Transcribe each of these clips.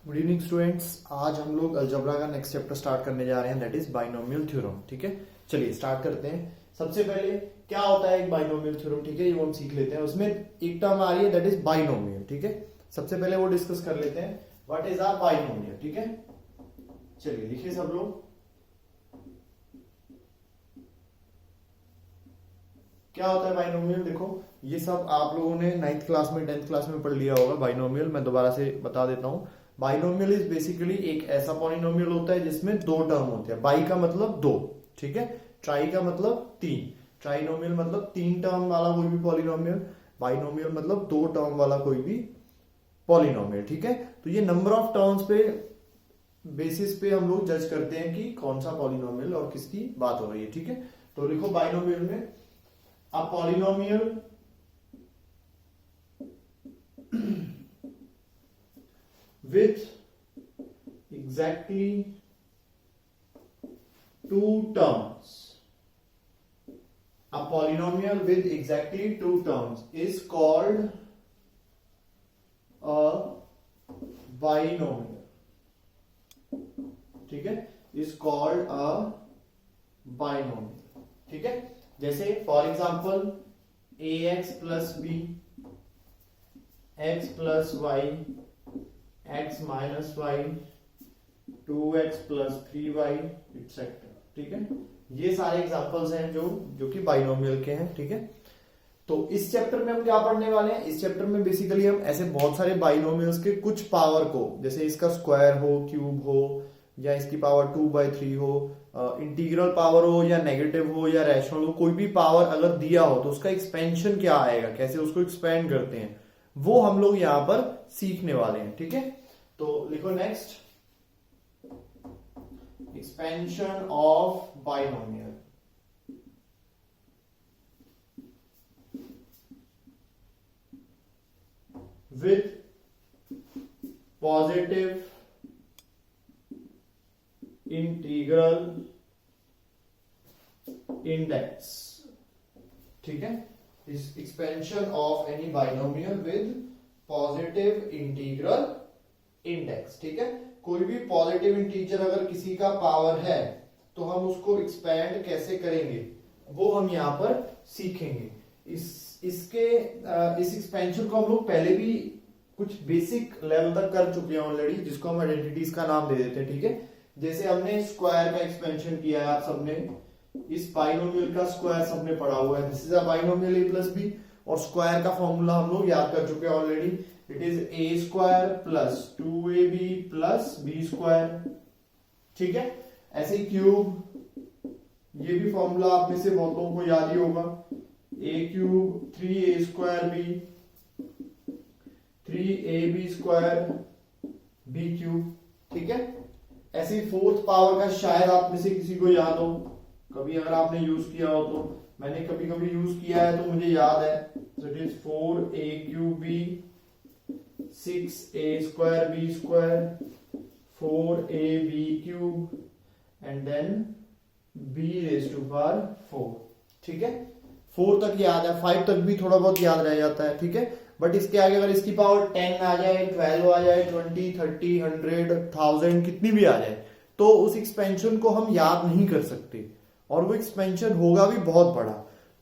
Good evening students. आज हम लोग अलजेब्रा का नेक्स्ट चैप्टर स्टार्ट करने जा रहे हैं, दैट इज बाइनोमियल थ्योरम। ठीक है, चलिए स्टार्ट करते हैं। सबसे पहले क्या होता है एक बाइनोमियल थ्योरम, ठीक है, ये हम सीख लेते हैं। उसमें एक टर्म आ रही है दैट इज बाइनोमियल। ठीक है, सबसे पहले वो डिस्कस कर लेते हैं, व्हाट इज आर बाइनोमियल। ठीक है, चलिए लिखिए सब लोग, क्या होता है बाइनोमियल। देखो ये सब आप लोगों ने 9th क्लास में 10th क्लास में पढ़ लिया होगा बाइनोमियल। मैं दोबारा से बता देता हूं, बाइनोमियल इज बेसिकली एक ऐसा पॉलिनोमियल होता है जिसमें दो टर्म होते हैं। बाई का मतलब दो, ठीक है, ट्राई का मतलब तीन। ट्राइनोमियल मतलब तीन टर्म वाला कोई भी पॉलिनोमियल, बाइनोमियल मतलब दो टर्म वाला कोई भी पॉलिनोमियल। ठीक है, तो ये नंबर ऑफ टर्म्स पे बेसिस पे हम लोग जज करते हैं कि कौन सा पॉलिनोमियल और किसकी बात हो रही है। ठीक है, तो लिखो बाइनोमियल में a polynomial with exactly two terms. A polynomial with exactly two terms is called a binomial. ठीक है, is called a binomial. ठीक है, जैसे for example A X plus B, X plus Y, X minus Y, 2x plus 3y etcetera. ठीक है, ये सारे examples हैं जो कि बाइनोमियल के हैं। ठीक है, तो इस चैप्टर में हम क्या पढ़ने वाले हैं, इस चैप्टर में बेसिकली हम ऐसे बहुत सारे बाइनोमियल्स के कुछ पावर को, जैसे इसका स्क्वायर हो, क्यूब हो, या इसकी पावर 2/3 हो, इंटीग्रल पावर हो, या नेगेटिव हो, या रैशनल हो, कोई भी पावर अगर दिया हो तो उसका एक्सपेंशन क्या आएगा, कैसे उसको एक्सपेंड करते हैं, वो हम लोग यहां पर सीखने वाले हैं। ठीक है, तो लिखो next, expansion of binomial. With positive integral index. ठीक है, इस expansion of any binomial with positive integral index. ठीक है, कोई भी पॉजिटिव इंटीजर अगर किसी का पावर है तो हम उसको एक्सपेंड कैसे करेंगे वो हम यहां पर सीखेंगे। इस एक्सपेंशन को हम लोग पहले भी कुछ बेसिक लेवल तक कर चुके हैं ऑलरेडी, जिसको हम आइडेंटिटीज का नाम दे देते हैं। ठीक है, जैसे हमने स्क्वायर का एक्सपेंशन किया है, आप सबने इस बाइनोमियल का स्क्वायर सबने पढ़ा हुआ है, this is a binomial A plus B, और स्क्वायर का फॉर्मूला हम लोग याद कर चुके हैं already, it is A square plus 2ab plus B square. ठीक है, ऐसे क्यूब, ये भी फॉर्मूला आप में से बहुतों को याद ही होगा, A cube 3a square B, 3ab square B cube. ठीक है, ऐसे फोर्थ पावर का शायद आप में से किसी को याद हो, कभी अगर आपने यूज किया हो तो, मैंने कभी कभी यूज किया है तो मुझे याद है। So it is 4a cube B, 6a square B square, 4ab cube and then b raise to power 4। ठीक है, 4 तक याद है, 5 तक भी थोड़ा बहुत याद रह जाता है। ठीक है, बट इसके आगे अगर इसकी पावर 10 आ जाए, 12 आ जाए, 20, 30, 100, 1000 कितनी भी आ जाए तो उस एक्सपेंशन को हम याद नहीं कर सकते, और वो एक्सपेंशन होगा भी बहुत बड़ा।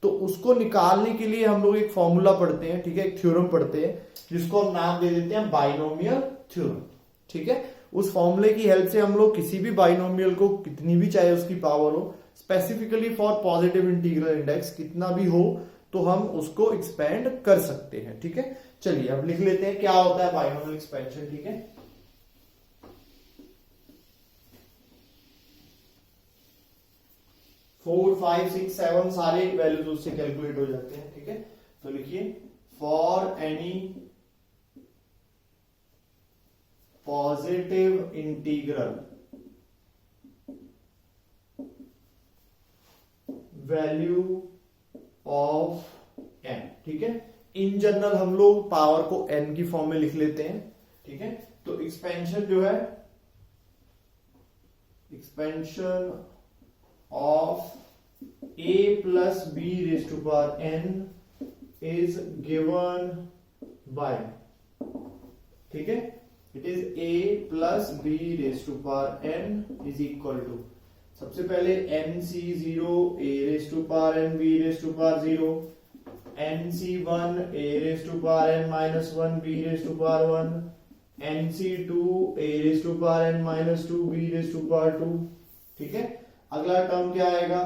तो उसको निकालने के लिए हम लोग एक फॉर्मूला पढ़ते हैं, ठीक है, एक थ्योरम पढ़ते हैं, जिसको हम नाम दे देते हैं बाइनोमियल थ्योरम। ठीक है, उस फॉर्मूले की हेल्प से हम लोग किसी भी बाइनोमियल को, कितनी भी चाहे उसकी पावर हो, specifically for positive integral index कितना भी हो, तो हम उसको एक्सपेंड कर सकते हैं। ठीक है, चलिए अब लिख लेते हैं क्या होता है बाइनोमियल एक्सपेंशन। ठीक है, फोर, 5, 6, 7 सारे वैल्यूज उससे कैलकुलेट हो जाते हैं। ठीक है, तो लिखिए, for any positive integral value of n। ठीक है, इन जनरल हम लोग पावर को n की फॉर्म में लिख लेते हैं। ठीक है, तो एक्सपेंशन जो है, expansion of a plus b raise to power n is given by, ठीक है, it is a plus B raise to power n is equal to, सबसे पहले nc0 a raise to power n b raise to power 0, nc1 a raise to power n minus 1 b raise to power 1, nc2 a raise to power n minus 2 b raise to power 2। ठीक है, अगला term क्या आएगा,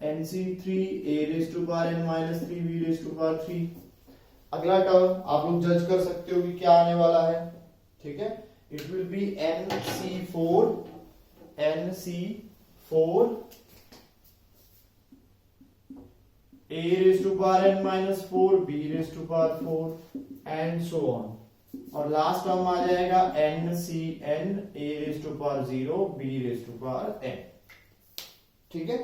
nc3 a raise to power n minus 3 b raise to power 3। अगला term आप लोग जज कर सकते हो कि क्या आने वाला है। ठीक है, it will be nc4 a raise to power n minus 4 b raise to power 4 and so on. और लास्ट टर्म आ जाएगा ncn a raise to power 0 b raise to power n। ठीक है,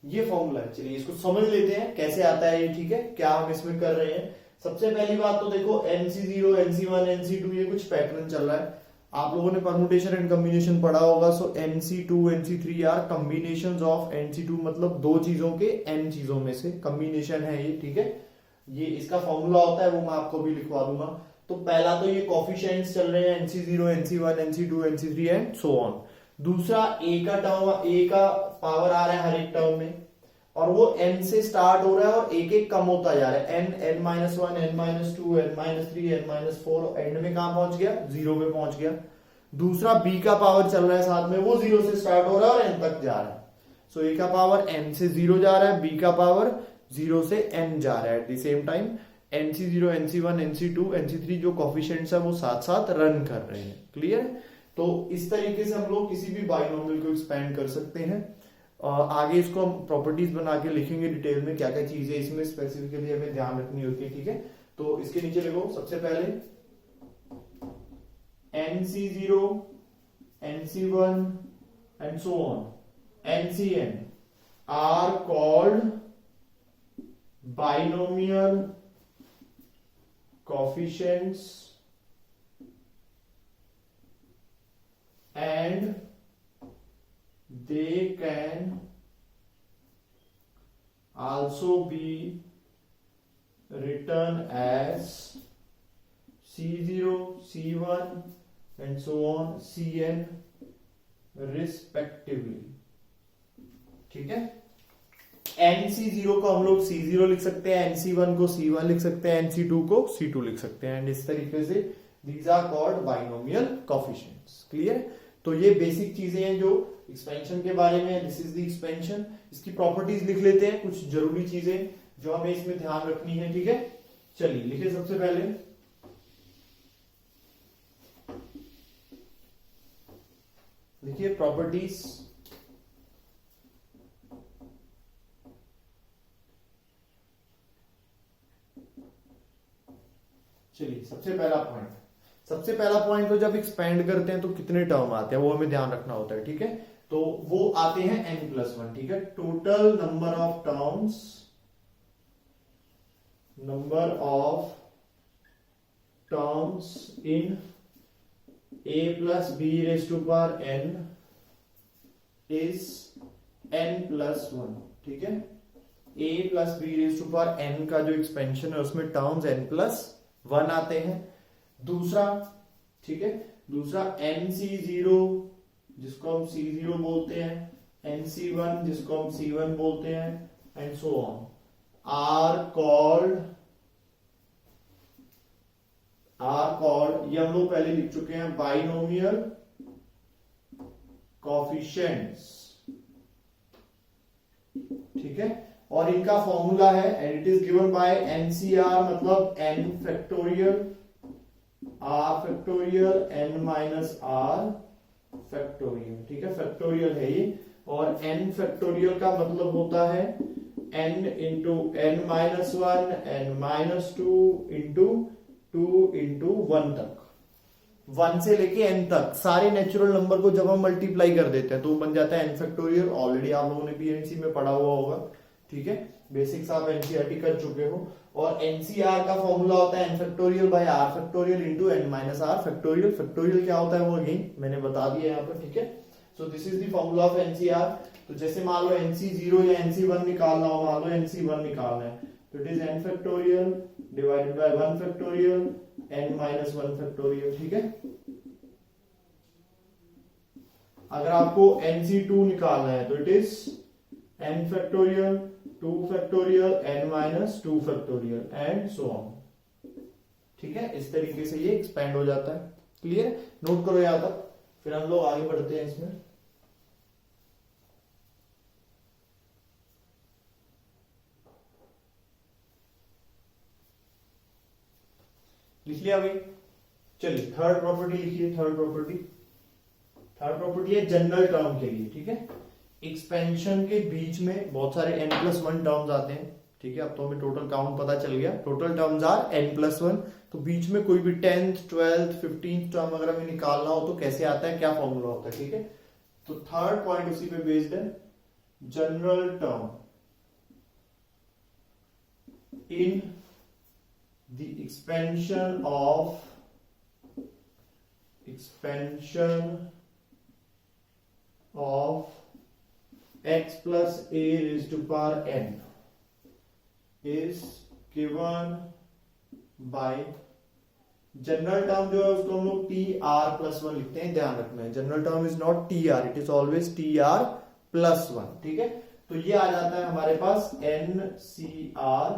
ये फॉर्मूला है। चलिए इसको समझ लेते हैं कैसे आता है ये। ठीक है, क्या हम इसमें कर रहे हैं। सबसे पहली बात तो देखो nc0 nc1 nc2 ये कुछ पैटर्न चल रहा है। आप लोगों ने परमुटेशन एंड कॉम्बिनेशन पढ़ा होगा। सो nc2 nc3 are combinations of nc2, मतलब दो चीजों के n चीजों में से कॉम्बिनेशन है ये। ठीक है, ये इसका फॉर्मूला होता है, वो मैं आपको भी लिखवा दूंगा। तो पहला तो ये कोफिशिएंट्स चल रहे हैं nc0 nc1 nc2 nc3 and so on. दूसरा a का टर्म, a का पावर आ रहा है हर एक टर्म में, और वो n से स्टार्ट हो रहा है और एक एक कम होता जा रहा है। n n-1 n-2 n-3 n-4 and में कहां पहुंच गया, 0 पे पहुंच गया। दूसरा b का पावर चल रहा है साथ में, वो 0 से स्टार्ट हो रहा है और n तक जा रहा है। सो a का पावर n से 0 जा रहा है, b का पावर 0 से n जा रहा है। At the same time nc0 nc1 nc2 nc3 जो कोफिशिएंट्स है वो साथ साथ रन कर रहे हैं। क्लियर? तो इस तरीके से हम लोग किसी भी बाइनोमियल को एक्सपेंड कर सकते हैं। आगे इसको हम प्रॉपर्टीज बना के लिखेंगे डिटेल में, क्या क्या चीजें इसमें स्पेसिफिकली हमें ध्यान रखनी होती है। ठीक है, तो इसके नीचे लिखो सबसे पहले nc0 nc1 and so on ncn are called binomial coefficients and they can also be written as c0 c1 and so on cn respectively। ठीक है, nc0 को हम लोग c0 लिख सकते हैं, nc1 को c1 लिख सकते हैं, nc2 को c2 लिख सकते हैं एंड इस तरीके से these are called binomial coefficients। Clear? तो ये बेसिक चीजें हैं जो एक्सपेंशन के बारे में। This is the expansion. इसकी प्रॉपर्टीज लिख लेते हैं, कुछ जरूरी चीजें जो हमें इसमें ध्यान रखनी है। ठीक है, चलिए लिखिए सबसे पहले लिखिए प्रॉपर्टीज। चलिए सबसे पहला पॉइंट तो जब एक्सपेंड करते हैं तो कितने टर्म आते हैं वो हमें ध्यान रखना होता है। ठीक है, तो वो आते हैं n+1। ठीक है, total number of terms in a plus b raise to power n is n+1। ठीक है, a plus b raise to power n का जो एक्सपेंशन है उसमें टर्म्स n+1 आते हैं। दूसरा, ठीक है, दूसरा nc0 जिसको हम c0 बोलते हैं, nc1 जिसको हम c1 बोलते हैं and so on are called, ये हम लोग पहले लिख चुके हैं, बाइनोमियल कोफिशिएंट्स। ठीक है, और इनका फॉर्मूला है and it is given by NCR, मतलब n factorial r factorial n minus r factorial. ठीक है, फैक्टोरियल है ये, और n फैक्टोरियल का मतलब होता है n into n minus 1 n minus 2 into 2 into 1 तक, 1 से लेके n तक सारे नेचुरल नंबर को जब हम मल्टीप्लाई कर देते हैं तो बन जाता है n फैक्टोरियल। ऑलरेडी आप लोगों ने PNC में पढ़ा हुआ होगा। ठीक है, बेसिक्स आप NCERT कर चुके हो। और NCR का फॉर्मूला होता है n factorial by r factorial into n minus r factorial. Factorial क्या होता है वो अगेन मैंने बता दिया यहाँ पर। ठीक है, सो this is the formula of NCR। तो जैसे मान लो NC0 या NC1 निकालना हो, मान लो NC1 निकालना है तो it is n factorial divided by 1 factorial n minus one factorial, ठीक है। अगर आपको NC2 निकालना है तो it is n factorial, 2 factorial, n minus 2 factorial and so on, ठीक है। इस तरीके से ये एक्सपेंड हो जाता है। क्लियर? नोट करो यहां तक, फिर हम लोग आगे बढ़ते हैं इसमें। लिख लिया भाई? चलिए थर्ड प्रॉपर्टी लिखिए। थर्ड प्रॉपर्टी है जनरल टर्म के लिए, ठीक है। एक्सपेंशन के बीच में बहुत सारे n+1 टर्म्स आते हैं, ठीक है। अब तो हमें टोटल काउंट पता चल गया, टोटल टर्म्स आर n+1। तो बीच में कोई भी 10th 12th 15th टर्म अगर हमें निकालना हो तो कैसे आता है, क्या फॉर्मूला होता है, ठीक है। तो थर्ड पॉइंट उसी पे बेस्ड है, general term in the expansion of x plus a raised to power n is given by, general term जो है उसको हम लोग TR+1 लिखते हैं, ध्यान रखना है। General term is not TR, it is always TR+1, ठीक है। तो ये आ जाता है हमारे पास NCR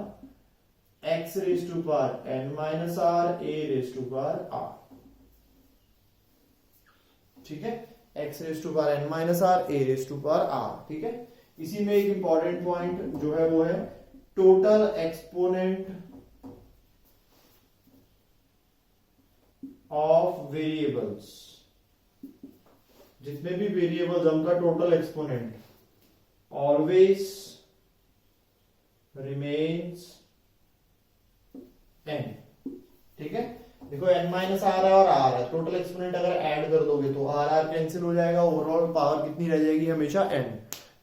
x raise to power n minus r, a raise to power r, ठीक है। x raise to power n minus r, a raise to power r, ठीक है। इसी में एक इंपॉर्टेंट पॉइंट जो है वो है टोटल एक्सपोनेंट ऑफ वेरिएबल्स। जितने भी वेरिएबल्स, उनका total exponent always remains n, ठीक है। देखो n माइनस आर है और r है, टोटल एक्सपोनेंट अगर ऐड कर दोगे तो r कैंसिल हो जाएगा, ओवरऑल पावर कितनी रह जाएगी, हमेशा n।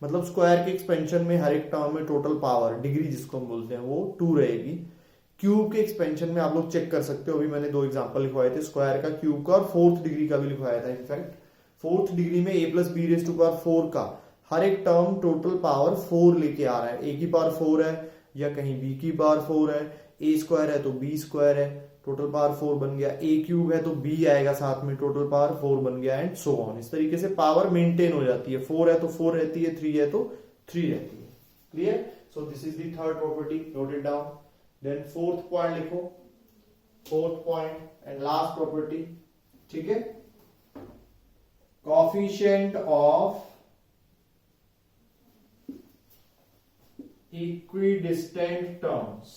मतलब स्क्वायर के एक्सपेंशन में हर एक टर्म में टोटल पावर, डिग्री जिसको हम बोलते हैं, वो 2 रहेगी। क्यूब के एक्सपेंशन में आप लोग चेक कर सकते हो, अभी मैंने 2 एग्जांपल लिखवाए थे, स्क्वायर का, क्यूब का, और 4th डिग्री का भी लिखवाया था। इनफैक्ट 4th डिग्री में a plus B raise to power 4 का हर एक टर्म टोटल पावर 4 लेके आ रहा है। a की पावर 4 है या कहीं b की पावर 4 है, a स्क्वायर है तो b स्क्वायर है, टोटल पावर 4 बन गया। a क्यूब है तो b आएगा साथ में, टोटल पावर 4 बन गया, एंड सो ऑन। इस तरीके से पावर मेंटेन हो जाती है, 4 है तो 4 रहती है, 3 है तो 3 रहती है। Clear? So this is the third property, note it down. Then fourth point लिखो, fourth point and last property, ठीक है। Coefficient of equidistant terms,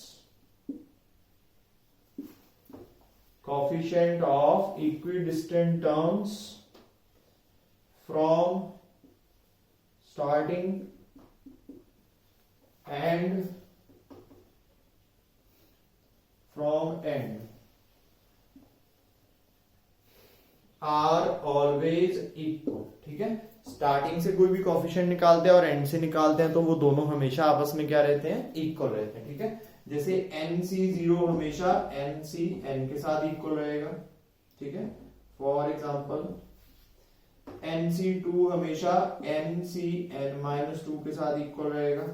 coefficient of equidistant terms from starting and from end are always equal, ठीक है। Starting से कोई भी coefficient निकालते हैं और एंड से निकालते हैं तो वो दोनों हमेशा आपस में क्या रहते हैं, इक्वल रहते हैं, ठीक है। जैसे NC0 हमेशा NCN के साथ इक्वल रहेगा, ठीक है। फॉर एग्जांपल NC2 हमेशा NCN-2 के साथ इक्वल रहेगा,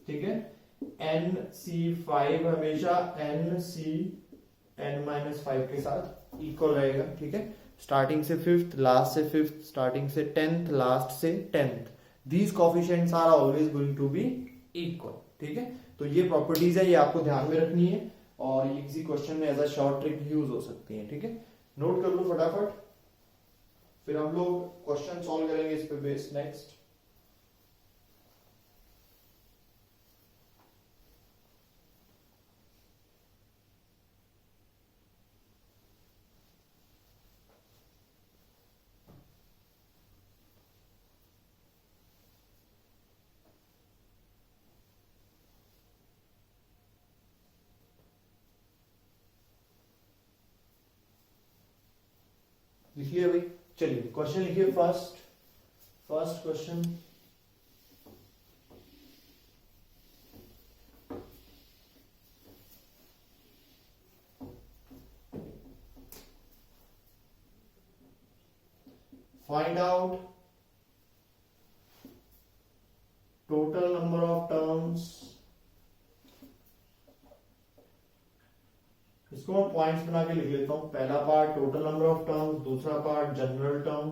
ठीक है। NC5 हमेशा NCN-5 के साथ इक्वल रहेगा, ठीक है। स्टार्टिंग से 5th, लास्ट से 5th, स्टार्टिंग से 10th, लास्ट से 10th, these coefficients are always going to be equal, ठीक है। तो ये प्रॉपर्टीज है, ये आपको ध्यान में रखनी है और ये किसी क्वेश्चन में as a short trick use हो सकती है, ठीक है। नोट कर लो फटाफट, फिर हम लोग क्वेश्चन सॉल्व करेंगे इस पे बेस्ड नेक्स्ट। लिखिए भाई, चलिए क्वेश्चन लिखिए। First question, find out total number of terms इसको मैं पॉइंट्स बना के लिख लेता हूं। पहला part total number of term, दूसरा पार्ट जनरल टर्म,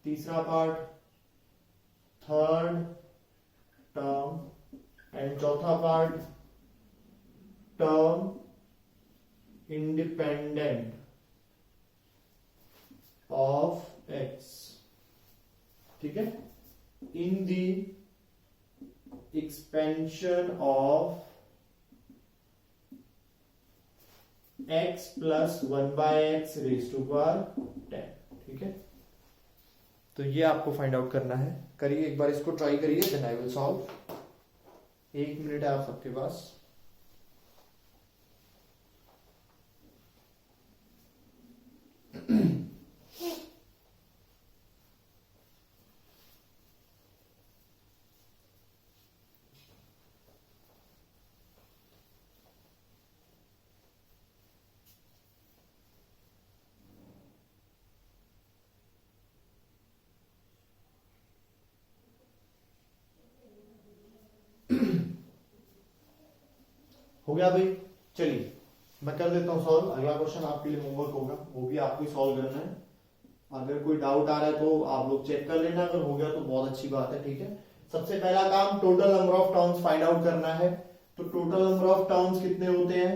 तीसरा पार्ट थर्ड टर्म एंड चौथा part term independent of X. ठीक है, in the expansion of x plus 1/x raise to power 10। ठीक है, तो ये आपको फाइंड आउट करना है। करिए एक बार इसको ट्राई करिए, then I will solve. 1 minute है आप सबके पास। हो गया भाई, चलिए मैं कर देता हूं सॉल्व। अगला क्वेश्चन आपके लिए होमवर्क होगा, वो भी आपको सॉल्व करना है। अगर कोई डाउट आ रहा है तो आप लोग चेक कर लेना, अगर हो गया तो बहुत अच्छी बात है। ठीक है, सबसे पहला काम total number of terms find out करना है। तो टोटल नंबर ऑफ टर्म्स कितने होते हैं,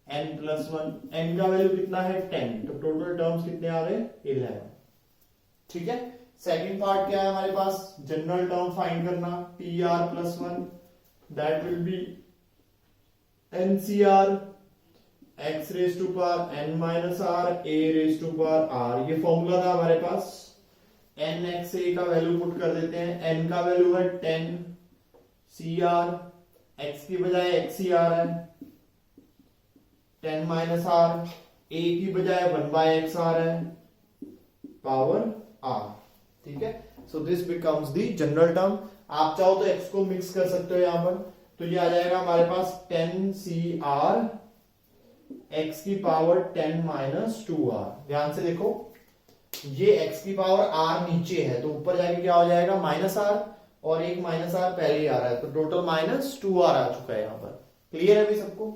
n+1। n का वैल्यू कितना है 10, तो टोटल टर्म्स कितने आ रहे हैं 11। ठीक है, सेकंड पार्ट क्या है हमारे पास, जनरल टर्म फाइंड करना, tr+1 that will be NCR x raise to power n minus R a raise to power r। ये फॉर्मूला था हमारे पास। n x a का वैल्यू पुट कर देते हैं। n का वैल्यू है 10 cr, x की बजाय xcr है, 10 माइनस r, a की बजाय 1/xr है, पावर r। ठीक है, so this becomes the general term. आप चाहो तो x को मिक्स कर सकते हो यहां पर, तो ये आ जाएगा हमारे पास 10cr x की पावर 10 माइनस 2r। ध्यान से देखो, ये x की पावर r नीचे है, तो ऊपर जाके क्या हो जाएगा माइनस r, और एक माइनस r पहले ही आ रहा है, तो टोटल -2r आ चुका है यहां पर। क्लियर है अभी सबको।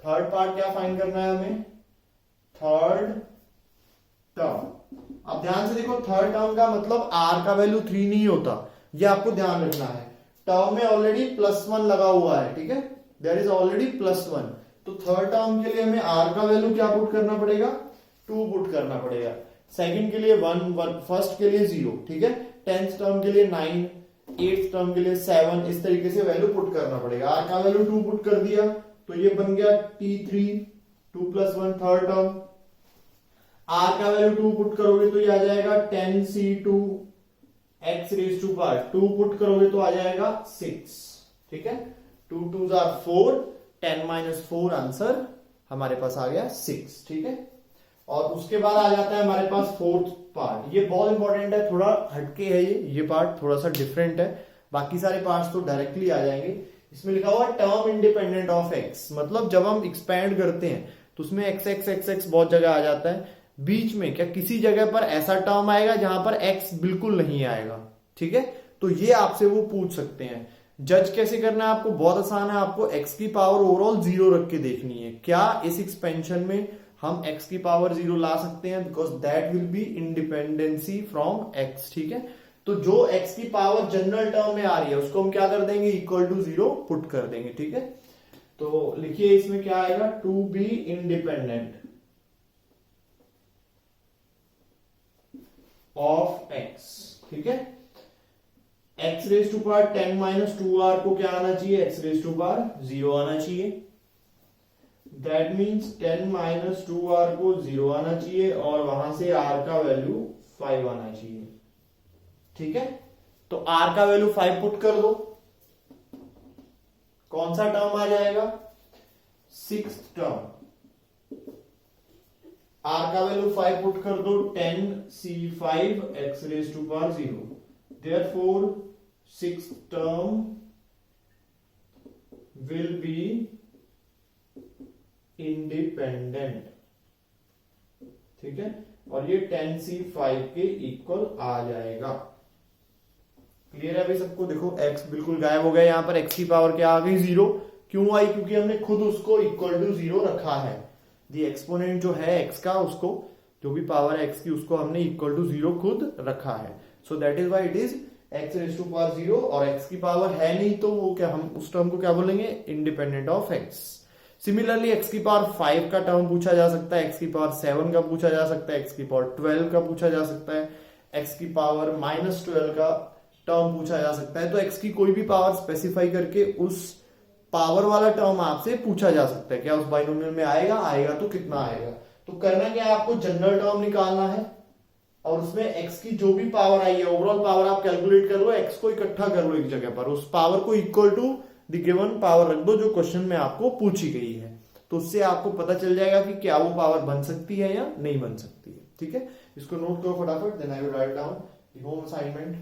थर्ड पार्ट क्या फाइंड करना है हमें, थर्ड टर्म। अब ध्यान से देखो, थर्ड टर्म का मतलब r का वैल्यू 3 नहीं होता, ये आपको ध्यान रखना है। टर्म में ऑलरेडी +1 लगा हुआ है। ठीक है, देयर इज ऑलरेडी +1, तो थर्ड टर्म के लिए हमें r का वैल्यू क्या पुट करना पड़ेगा, 2 पुट करना पड़ेगा। सेकंड के लिए 1, फर्स्ट के लिए 0। ठीक है, 10th टर्म के लिए 9, 8th टर्म के लिए 7, इस तरीके से वैल्यू पुट करना पड़ेगा। r का वैल्यू 2 पुट कर दिया, तो ये बन गया t3, 2+1 थर्ड टर्म। r का वैल्यू 2 पुट करोगे तो ये आ जाएगा 10c2 x raise to power 2 put करोगे तो आ जाएगा 6। ठीक है, 2 2s are 4, 10 माइनस 4 आंसर हमारे पास आ गया 6। ठीक है, और उसके बाद आ जाता है हमारे पास फोर्थ पार्ट। ये बहुत इंपॉर्टेंट है, थोड़ा हटके है ये पार्ट थोड़ा सा डिफरेंट है। बाकी सारे पार्ट्स तो डायरेक्टली आ जाएंगे। इसमें लिखा हुआ टर्म इंडिपेंडेंट ऑफ x, मतलब जब हम एक्सपैंड करते हैं तो उसमें x बहुत जगह आ जाता है। बीच में क्या किसी जगह पर ऐसा टर्म आएगा जहां पर x बिल्कुल नहीं आएगा। ठीक है, तो ये आपसे वो पूछ सकते हैं। जज कैसे करना है आपको, बहुत आसान है। आपको x की पावर ओवरऑल 0 रख के देखनी है। क्या इस एक्सपेंशन में हम x की पावर 0 ला सकते हैं, because that will B independency from x। ठीक है, तो जो x की पावर जनरल टर्म में आ रही है उसको हम क्या कर देंगे, इक्वल टू 0 पुट कर देंगे। ठीक है, तो लिखिए इसमें क्या आएगा, to be independent of x। ठीक है, x raise to power 10 minus 2r को क्या आना चाहिए, x रेज टू पावर 0 आना चाहिए। दैट मीन्स 10 माइनस 2r को 0 आना चाहिए, और वहां से r का वैल्यू 5 आना चाहिए। ठीक है, तो r का वैल्यू 5 पुट कर दो, कौन सा टर्म आ जाएगा, 6th टर्म। r का वैल्यू 5 पुट कर दो, 10c5 x raise to power 0। Therefore, 6th term will be independent। ठीक है, और ये 10c5 के इक्वल आ जाएगा। क्लियर है भाई सबको? देखो x बिल्कुल गायब हो गया, यहाँ पर x की पावर क्या आ गई 0। क्यों आई? क्योंकि हमने खुद उसको इक्वल टू 0 रखा है। दी एक्सपोनेंट जो है x का, उसको जो भी पावर है x की उसको हमने इक्वल टू 0 खुद रखा है। So that is why it is x raise to power 0। और x की पावर है नहीं तो वो क्या, हम उस टर्म को क्या बोलेंगे? Independent of x। Similarly x की पावर 5 का टर्म पूछा जा सकता है, x की पावर 7 का पूछा जा सकता है, x की पावर 12 का पूछा जा सकता है, x की पावर -12 का टर्म पूछा जा सकता है। तो x की कोई भी पावर स्पेसिफाई करके उस पावर वाला टर्म आपसे पूछा जा सकता है। क्या उस बाइनोमियल में आएगा? आएगा तो कितना आएगा? तो करना क्या है, आपको जनरल टर्म निकालना है और उसमें x की जो भी पावर आई है, ओवरऑल पावर आप कैलकुलेट कर लो, x को इकट्ठा कर लो एक जगह पर, उस पावर को equal to the given power रख दो जो क्वेश्चन में आपको पूछी गई है। तो उससे आपको पता चल जाएगा कि क्या वो पावर बन सकती है या नहीं बन सकती है। ठीक है, इसको नोट करो फटाफट, then I will write down the home assignment.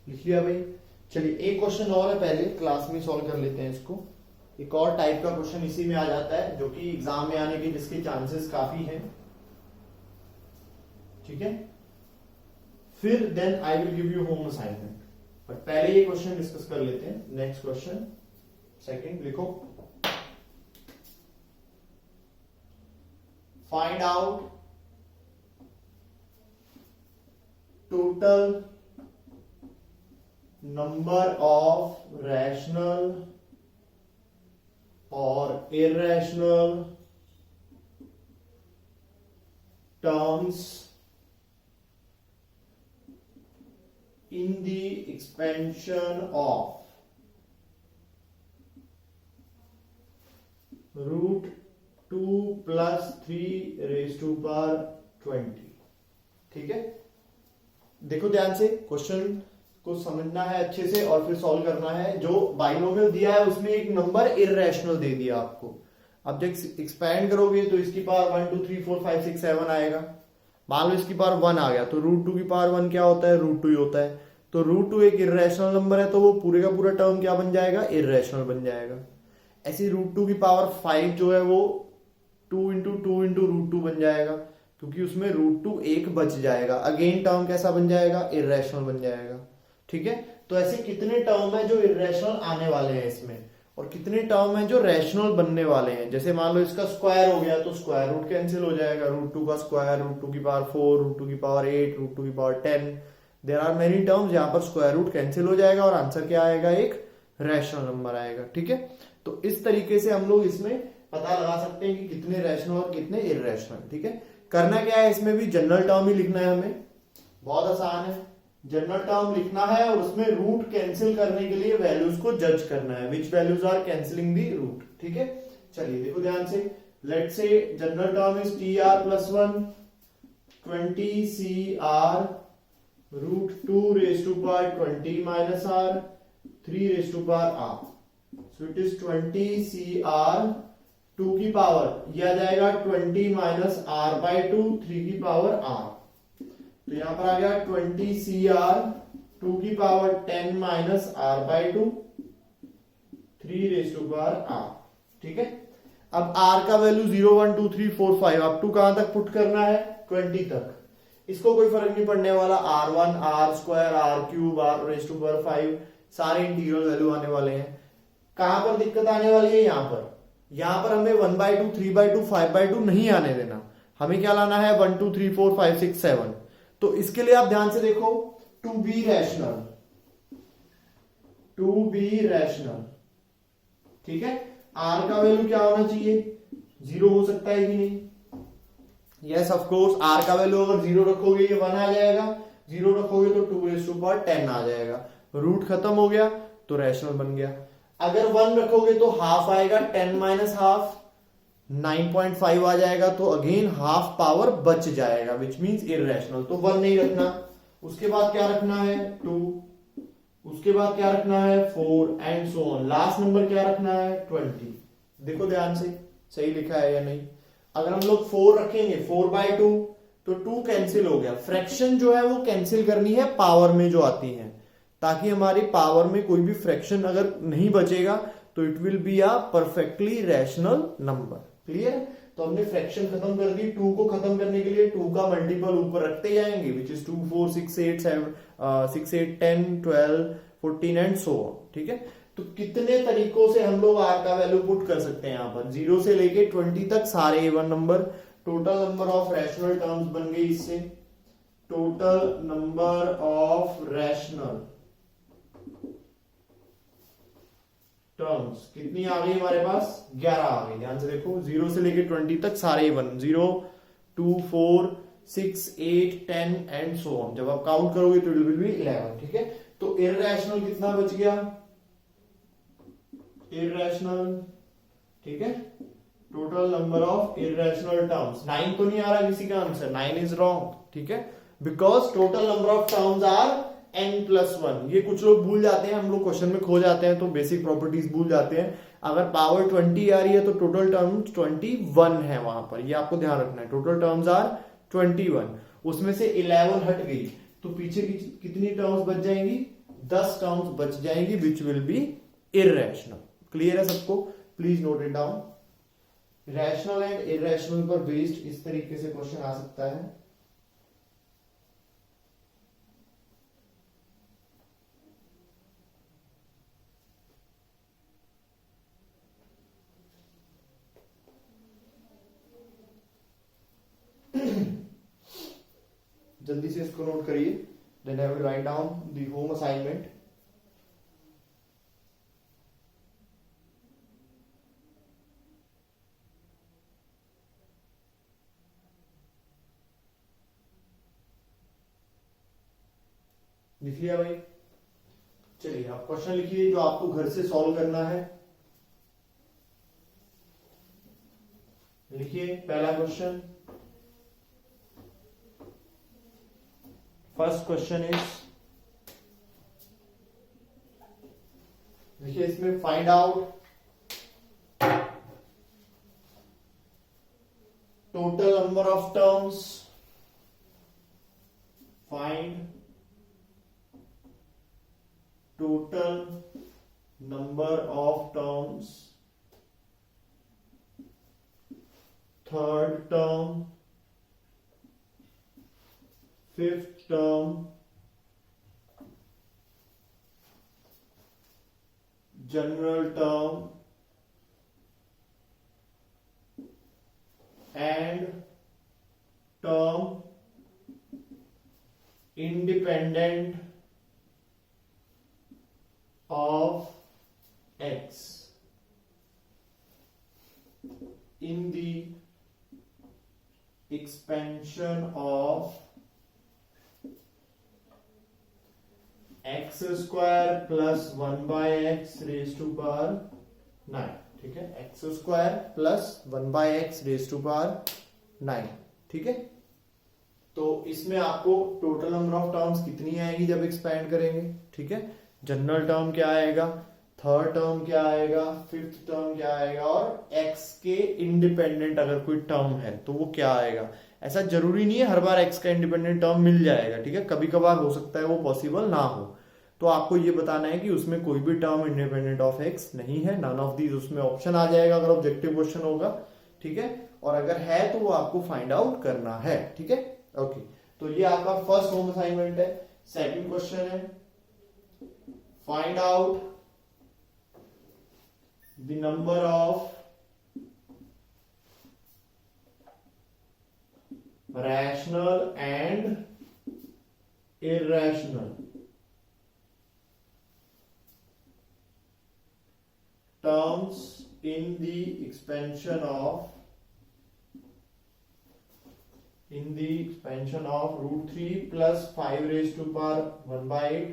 लिख लिया भाई? चलिए एक क्वेश्चन और है, पहले क्लास में सॉल्व कर लेते हैं इसको। एक और टाइप का क्वेश्चन इसी में आ जाता है जो कि एग्जाम में आने के जिसके चांसेस काफी हैं। ठीक है, फिर then I will give you home assignment, but पहले ये क्वेश्चन डिस्कस कर लेते हैं। नेक्स्ट क्वेश्चन सेकंड लिखो, find out total number of rational or irrational terms in the expansion of √2 + 3⁻20। ठीक है, देखो ध्यान से, क्वेश्चन को समझना है अच्छे से और फिर सॉल्व करना है। जो बाइनोमियल दिया है उसमें एक नंबर इररेशनल दे दिया आपको। अब जब एक्सपैंड करोगे तो इसकी पावर 1 2 3 4 5 6 7 आएगा। मान लो इसकी पावर 1 आ गया तो √2 की पावर 1 क्या होता है? √2 ही होता है। तो √2 एक इररेशनल नंबर है तो वो पूरे का पूरा टर्म क्या बन जाएगा? इररेशनल बन जाएगा। ऐसी √2 की पावर 5 जो है वो 2 × 2 × √2 बन जाएगा, क्योंकि उसमें √2 एक बच जाएगा। अगेन टर्म कैसा बन जाएगा? इररेशनल बन जाएगा। ठीक है, तो ऐसे कितने टर्म है जो इरेशनल आने वाले हैं इसमें, और कितने टर्म है जो रैशनल बनने वाले हैं। जैसे मान लो इसका स्क्वायर हो गया तो स्क्वायर रूट कैंसिल हो जाएगा, √2 का स्क्वायर, √2 की पावर 4, √2 की पावर 8, √2 की power 10। There are many terms, यहाँ पर स्क्वायर रूट कैंसिल हो जाएगा और आंसर क्या आएगा? एक रैशनल नंबर आएगा। ठीक है, तो इस तरीके से हम लोग इसमें पता लगा सकते हैं कि कितने रैशनल और कितने इरेशनल। ठीक है, करना क्या है, इसमें भी जनरल टर्म ही लिखना है हमें, बहुत आसान है। जनरल टर्म लिखना है और उसमें रूट कैंसिल करने के लिए वैल्यूज को जज करना है, which values are cancelling the root. ठीक है, चलिए देखो ध्यान से, let's say general term is TR+1 20CR √2 ⁻20 -R 3 R। So it is 20CR 2 की पावर यह आ जाएगा 20 -R/2 3 की पावर R। तो यहां पर आ गया 20CR 2 की पावर 10 -R/2 3 R। ठीक है, अब R का वैल्यू 0 1 2 3 4 5 अप टू कहां तक पुट करना है? 20 तक। इसको कोई फर्क नहीं पड़ने वाला, R1 R², R³ R⁵5 सारे इंटीग्रल वैल्यू आने वाले हैं। कहां पर दिक्कत आने वाली है? यहां पर हमें 1/2 3/2 5/2 नहीं आने देना, हमें क्या लाना है? 1 2 3 4 5 6 7। तो इसके लिए आप ध्यान से देखो, टू बी रैशनल, ठीक है, R का वैल्यू क्या होना चाहिए? 0 हो सकता है कि नहीं? यस ऑफ कोर्स, R का वैल्यू अगर 0 रखोगे ये 1 आ जाएगा, 0 रखोगे तो 2 ⁻10 आ जाएगा। रूट खत्म हो गया तो रैशनल बन गया। अगर 1 रखोगे तो हाफ आएगा, 10 माइनस हाफ 9.5 आ जाएगा, तो अगेन हाफ पावर बच जाएगा, विच मीन्स इररेशनल। तो 1 नहीं रखना। उसके बाद क्या रखना है 2, उसके बाद क्या रखना है 4 and so on. Last number क्या रखना है 20। देखो ध्यान से सही लिखा है या नहीं। अगर हम लोग 4 रखेंगे 4/2 तो 2 कैंसिल हो गया। फ्रैक्शन जो है वो कैंसिल करनी है पावर में जो आती है, ताकि हमारी पावर में कोई भी फ्रैक्शन अगर नहीं बचेगा तो it will be a perfectly rational number. Clear? तो हमने फ्रैक्शन खत्म कर दी। 2 को खत्म करने के लिए 2 का मल्टीपल ऊपर रखते जाएंगे, which is 2 4 6 8 7 6 8 10 12 14 and so on. ठीक है, तो कितने तरीकों से हम लोग आर का वैल्यू पुट कर सकते हैं। यहां पर 0 से लेके 20 तक सारे even number. Total number of rational terms बन गई इससे। Total number of rational terms कितनी आ गई हमारे पास 11 आ गई। ध्यान से देखो 0 से लेके 20 तक सारे इवन, 0 2 4 6 8 10 एंड सो ऑन। जब आप काउंट करोगे तो इट विल बी 11। ठीक है, तो इररेशनल कितना बच गया इररेशनल। ठीक है, total number of irrational terms 9 तो नहीं आ रहा किसी का आंसर, 9 इज रॉन्ग। ठीक है, because total number of terms are n+1। ये कुछ लोग भूल जाते हैं, हम लोग क्वेश्चन में खो जाते हैं तो बेसिक प्रॉपर्टीज भूल जाते हैं। अगर पावर 20 आ रही है तो टोटल टर्म्स 21 है वहां पर, ये आपको ध्यान रखना है। टोटल टर्म्स आर 21, उसमें से 11 हट गई तो पीछे की कितनी टर्म्स बच जाएंगी 10 टर्म्स बच जाएंगी, which will be irrational. Clear है सबको? Please note it down. Rational and irrational पर बेस्ड इस तरीके से क्वेश्चन आ सकता है। जल्दी से इसको नोट करिए, then I will write down the home assignment. लिख लिया भाई? चलिए आप क्वेश्चन लिखिए जो आपको घर से सॉल्व करना है। लिखिए पहला क्वेश्चन। फर्स्ट क्वेश्चन इज, देखिए इसमें find out total number of terms. Find total number of terms, third term, fifth term, general term and term independent of x in the expansion of x square plus 1 by x raised to power 9। ठीक है, x square plus 1 by x raised to power 9। ठीक है, तो इसमें आपको total number of terms कितनी आएगी जब एक्सपैंड करेंगे। ठीक है, जनरल टर्म क्या आएगा, थर्ड टर्म क्या आएगा, फिफ्थ टर्म क्या आएगा, और x के इंडिपेंडेंट अगर कोई टर्म है तो वो क्या आएगा। ऐसा जरूरी नहीं है हर बार x का इंडिपेंडेंट टर्म मिल जाएगा। ठीक है, कभी कभार हो सकता है वो पॉसिबल ना हो, तो आपको ये बताना है कि उसमें कोई भी टर्म इंडिपेंडेंट ऑफ x नहीं है। नन ऑफ दीज उसमें ऑप्शन आ जाएगा अगर ऑब्जेक्टिव क्वेश्चन होगा। ठीक है, और अगर है तो वो आपको फाइंड आउट करना है। ठीक है, ओके, तो ये आपका फर्स्ट होम असाइनमेंट है। सेकंड क्वेश्चन है, find out the number of rational and irrational terms in the expansion of root 3 plus 5 raised to power 1 by 8,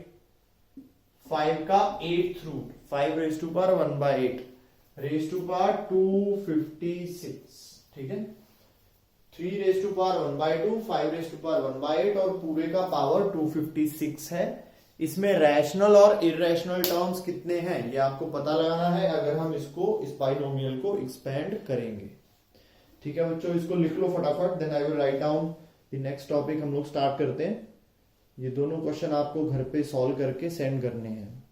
5 का 8th root, 5 raise to power 1/8 raise to power 256, ठीक है। 3 raise to power 1/2, 5 raise to power 1/8 और पूरे का power 256 है। इसमें rational और irrational terms कितने हैं ये आपको पता लगाना है अगर हम इसको, इस बाइनोमियल को एक्सपेंड करेंगे। ठीक है बच्चों, इसको लिख लो फटाफट, then I will write down the next topic. हम लोग स्टार्ट करते हैं। ये दोनों क्वेश्चन आपको घर पे सॉल्व करके सेंड करने हैं।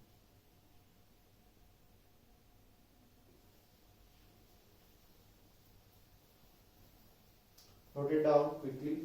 Note it down quickly.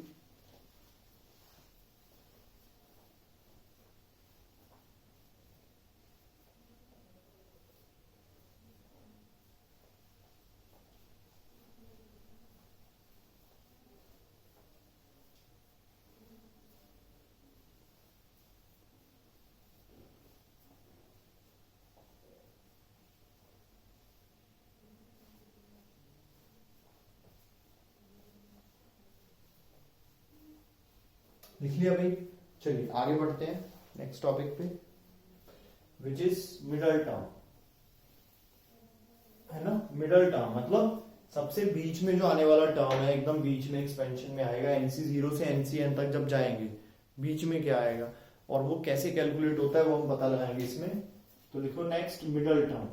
लिख लिया भाई? चलिए आगे बढ़ते हैं नेक्स्ट टॉपिक पे, विच इज मिडल टर्म, है ना। मिडल टर्म मतलब सबसे बीच में जो आने वाला टर्म है, एकदम बीच में एक्सपेंशन में आएगा, NC0 से NCN तक जब जाएंगे बीच में क्या आएगा और वो कैसे कैलकुलेट होता है वो हम पता लगाएंगे इसमें। तो लिखो नेक्स्ट मिडल टर्म।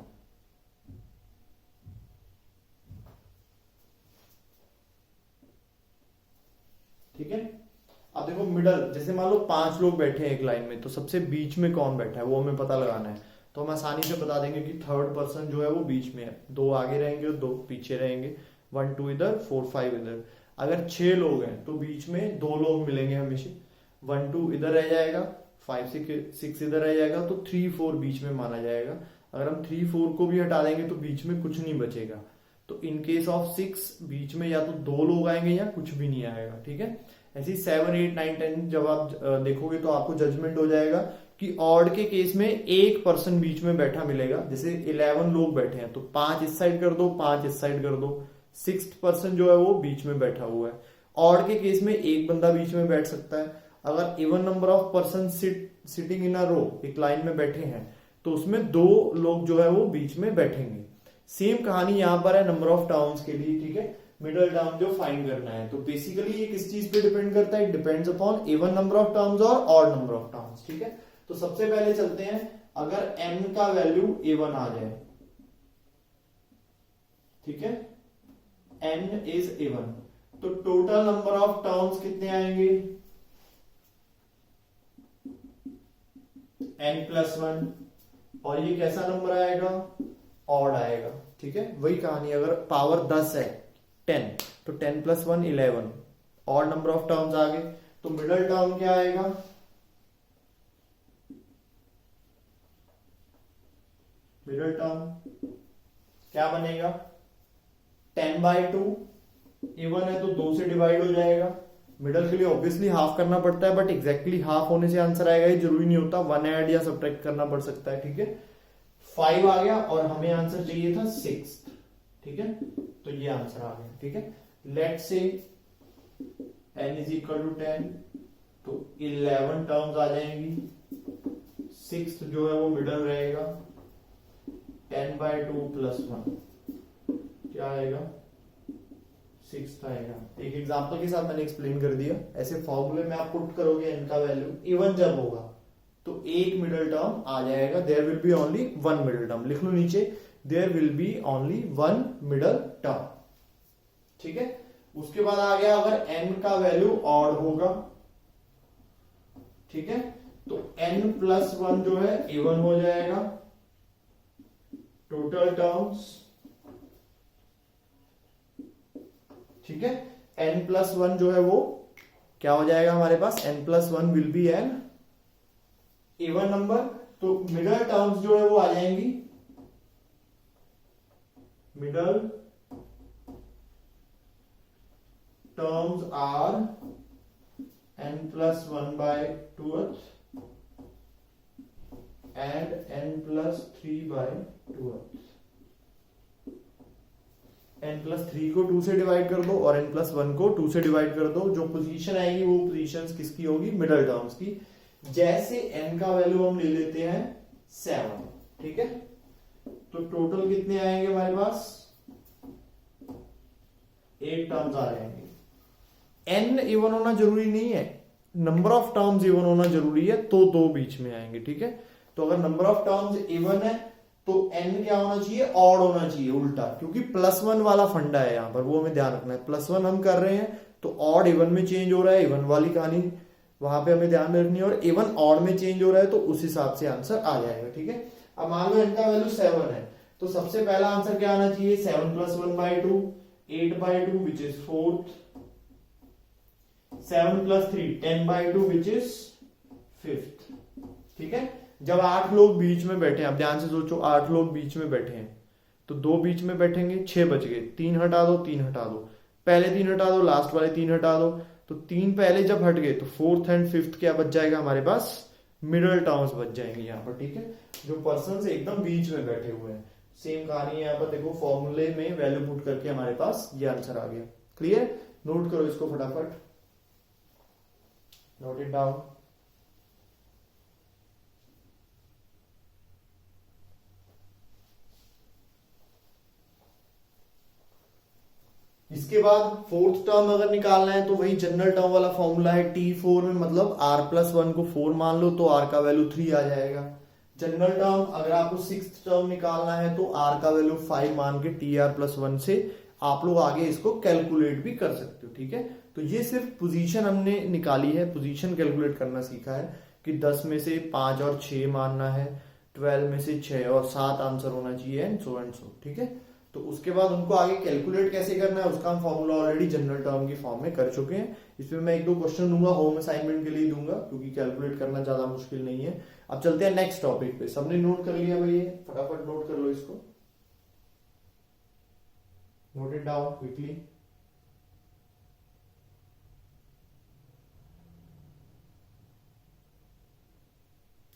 ठीक है, अब देखो मिडल, जैसे मान लो 5 लोग बैठे हैं एक लाइन में, तो सबसे बीच में कौन बैठा है वो हमें पता लगाना है। तो हम आसानी से बता देंगे कि थर्ड पर्सन जो है वो बीच में है, 2 आगे रहेंगे और 2 पीछे रहेंगे, 1 2 इधर 4 5 इधर। अगर 6 लोग हैं तो बीच में 2 लोग मिलेंगे हमेशा, 1 2 इधर रह जाएगा, 5 6 इधर रह जाएगा, तो 3 4 बीच में माना जाएगा। अगर हम 3 4 को भी हटा देंगे तो बीच में कुछ नहीं बचेगा। तो इन केस ऑफ 6 बीच में या तो 2 लोग आएंगे या कुछ भी नहीं आएगा। ठीक है, ऐसी 7 8 9 10 जब आप देखोगे तो आपको जजमेंट हो जाएगा कि ऑड के केस में एक पर्सन बीच में बैठा मिलेगा। जैसे 11 लोग बैठे हैं तो 5 इस साइड कर दो, 5 इस साइड कर दो, 6th पर्सन जो है वो बीच में बैठा हुआ है। ऑड के केस में एक बंदा बीच में बैठ सकता है। अगर even number of person sitting in a row, एक लाइन में बैठे हैं, तो उसमें 2 लोग जो है वो बीच में बैठेंगे। सेम कहानी यहां पर है नंबर ऑफ टर्म्स के लिए। ठीक है, मिडल टर्म जो फाइंड करना है, तो बेसिकली ये किस चीज पे डिपेंड करता है? It depends upon even number of terms और ऑड नंबर ऑफ टर्म्स। ठीक है, तो सबसे पहले चलते हैं, अगर n का वैल्यू A1 आ जाए, ठीक है, n इज A1, तो टोटल नंबर ऑफ टर्म्स कितने आएंगे? n+1, और ये कैसा नंबर आएगा? ऑड आएगा। ठीक है, वही कहानी, अगर पावर 10 है 10, तो 10+1 11, ऑड नंबर ऑफ टर्म्स आ गए। तो मिडल टर्म क्या आएगा? मिडल टर्म क्या बनेगा? 10/2, इवन है तो 2 से डिवाइड हो जाएगा। मिडल के लिए ऑब्वियसली हाफ करना पड़ता है, बट एग्जैक्टली हाफ होने से आंसर आएगा ये जरूरी नहीं होता, 1 ऐड या सब्ट्रैक्ट करना पड़ सकता है। ठीक है, 5 आ गया और हमें आंसर चाहिए था 6। ठीक है, तो ये आंसर आ गया। ठीक है, let's say n is equal to 10, तो 11 टर्म्स आ जाएंगी, 6th जो है वो मिडल रहेगा, 10/2 + 1 क्या आएगा? 6th आएगा। एक एग्जांपल के साथ मैंने एक्सप्लेन कर दिया। ऐसे फॉर्मूले में आप पुट करोगे n का वैल्यू, इवन जब होगा तो एक मिडल टर्म आ जाएगा। There will be only 1 middle term. लिख लो नीचे, there will be only 1 middle term. ठीक है, उसके बाद आ गया अगर n का वैल्यू ऑड होगा, ठीक है, तो n+1 जो है इवन हो जाएगा। टोटल टर्म्स, ठीक है, n+1 जो है वो क्या हो जाएगा हमारे पास? n+1 will be an even number. तो मिडल टर्म्स जो है वो आ जाएंगी, middle terms are n+1/2 and n+3/2। n+3 को 2 से डिवाइड कर दो और n+1 को 2 से डिवाइड कर दो। जो पोजीशन आएगी वो पोजीशन किसकी होगी? मिडल टर्म्स की। जैसे n का वैल्यू हम ले लेते हैं 7, ठीक है। तो टोटल कितने आएंगे हमारे पास, 8 टर्म्स आ जाएंगे। n इवन होना जरूरी नहीं है, नंबर ऑफ टर्म्स इवन होना जरूरी है, तो दो बीच में आएंगे, ठीक है। तो अगर नंबर ऑफ टर्म्स इवन है तो n क्या होना चाहिए, ऑड होना चाहिए, उल्टा, क्योंकि +1 वाला फंडा है यहां पर, वो हमें ध्यान रखना है। +1 हम कर रहे हैं तो ऑड इवन में चेंज हो रहा है, इवन वाली कहानी वहां पे हमें ध्यान में रखनी है, और इवन ऑड में चेंज हो रहा है, तो उस हिसाब से आंसर आ जाएगा, ठीक है। अब मान लो n का वैल्यू 7 है, तो सबसे पहला आंसर क्या आना चाहिए, 7 + 1/2, 8/2 which is 4th, 7 + 3 10/2 which is 5th, ठीक है। जब 8 लोग बीच में बैठे हैं, आप ध्यान से सोचो, 8 लोग बीच में बैठे हैं, तो 2 बीच में बैठेंगे, 6 बच गए, 3 हटा दो, 3 हटा दो, पहले 3 हटा दो, लास्ट वाले 3 हटा दो, तो 3 पहले जब हट गए तो 4th एंड 5th क्या बच जाएगा हमारे पास, मिडल टर्म्स बच जाएंगे यहाँ पर, ठीक है, जो पर्सन एकदम बीच में बैठे हुए हैं। सेम कहानी है यहाँ पर, देखो फॉर्मूले में वैल्यू पुट करके हमारे पास ये आंसर आ गया। क्लियर, नोट करो इसको फटाफट, नोट इट डाउन। इसके बाद 4th टर्म अगर निकालना है तो वही जनरल टर्म वाला फॉर्मूला है, T4 में, मतलब r+1 को 4 मान लो तो r का वैल्यू 3 आ जाएगा। जनरल टर्म अगर आपको 6th टर्म निकालना है तो r का वैल्यू 5 मान के TR+1 से आप लोग आगे इसको कैलकुलेट भी कर सकते हो, ठीक है। तो ये सिर्फ पोजीशन हमने निकाली है, पोजीशन कैलकुलेट करना सीखा है कि 10 में से 5 और 6 मानना है, 12 में से 6 और 7 आंसर होना चाहिए, एंड सो, ठीक है। तो उसके बाद उनको आगे कैलकुलेट कैसे करना है उसका हम फॉर्मूला ऑलरेडी जनरल टर्म की फॉर्म में कर चुके हैं। इसमें मैं 1-2 क्वेश्चन दूंगा, होम असाइनमेंट के लिए दूंगा, क्योंकि कैलकुलेट करना ज्यादा मुश्किल नहीं है। अब चलते हैं नेक्स्ट टॉपिक पे। सबने नोट कर लिया भाई, फटाफट नोट कर लो इसको, नोट इट डाउन क्विकली।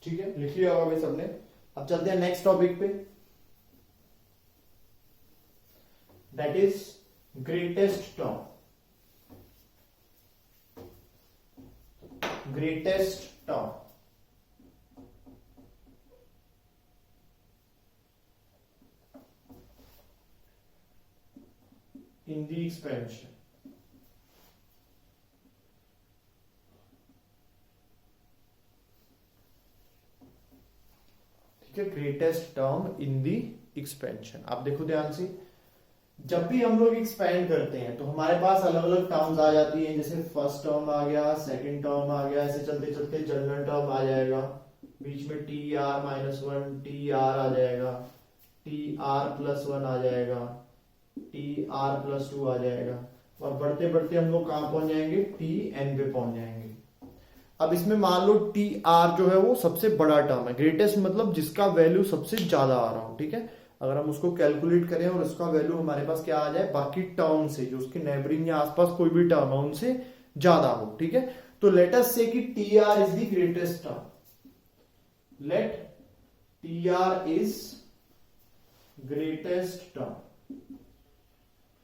ठीक है, लिख लिया होगा भाई सबने। अब चलते हैं नेक्स्ट टॉपिक पे, that is greatest term, greatest term, in the expansion, ठीक है, greatest term in the expansion। आप देखो ध्यान से, जब भी हम लोग एक्सपेंड करते हैं तो हमारे पास अलग अलग टर्म्स आ जाती हैं, जैसे फर्स्ट टर्म आ गया, सेकंड टर्म आ गया, ऐसे चलते चलते जनरल टर्म आ जाएगा, बीच में TR-1 TR आ जाएगा, TR+1 आ जाएगा, TR+2 आ जाएगा, और बढ़ते बढ़ते हम लोग कहां पहुंच जाएंगे, TN पे पहुंच जाएंगे। अब इसमें मान लो TR जो है वो सबसे बड़ा टर्म है, ग्रेटेस्ट मतलब जिसका वैल्यू सबसे ज्यादा आ रहा हो, ठीक है। अगर हम उसको कैलकुलेट करें और उसका वैल्यू हमारे पास क्या आ जाए, बाकी टर्म से जो उसके नेबरिंग या आसपास कोई भी टर्म है उनसे ज्यादा हो, ठीक है। तो लेट अस से कि TR is the greatest term, let TR is greatest term,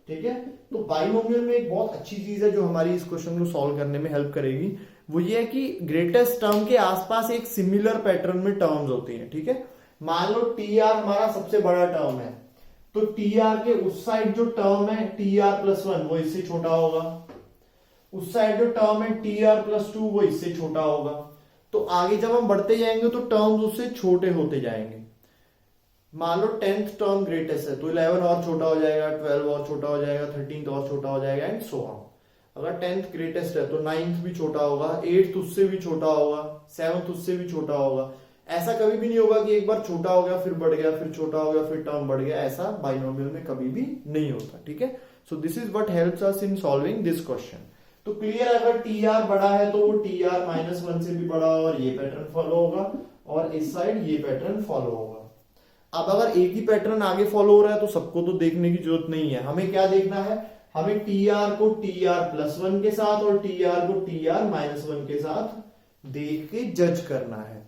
ठीक है। तो बाइनोमियल में एक बहुत अच्छी चीज है जो हमारी इस क्वेश्चन को सॉल्व करने में हेल्प करेगी, वो ये है कि ग्रेटेस्ट टर्म के आसपास एक सिमिलर पैटर्न में टर्म्स होती हैं, ठीक है। मान लो TR हमारा सबसे बड़ा टर्म है, तो TR के उस साइड जो टर्म है TR+1 वो इससे छोटा होगा, उस साइड जो टर्म है TR+2 वो इससे छोटा होगा। तो आगे जब हम बढ़ते जाएंगे तो टर्म्स उससे छोटे होते जाएंगे। मान लो 10th टर्म ग्रेटेस्ट है तो 11 और छोटा हो जाएगा, 12 और छोटा हो जाएगा, 13th और छोटा हो जाएगा, एंड सो ऑन। अगर 10th ग्रेटेस्ट है तो 9th भी छोटा होगा, 8th उससे भी छोटा होगा, 7th उससे भी छोटा होगा। ऐसा कभी भी नहीं होगा कि एक बार छोटा हो गया फिर बढ़ गया, फिर छोटा हो गया फिर टर्म बढ़ गया, ऐसा बाइनोमियल में कभी भी नहीं होता, ठीक है। सो this is what helps us in solving this question. तो क्लियर, अगर TR बड़ा है तो वो TR-1 से भी बड़ा और ये पैटर्न फॉलो होगा, और इस साइड ये पैटर्न फॉलो होगा। अब अगर एक ही पैटर्न आगे फॉलो हो रहा है तो सबको तो देखने की जरूरत नहीं है, हमें क्या देखना है, हमें TR को TR+1 के साथ और TR को TR-1 के साथ देख के जज करना है।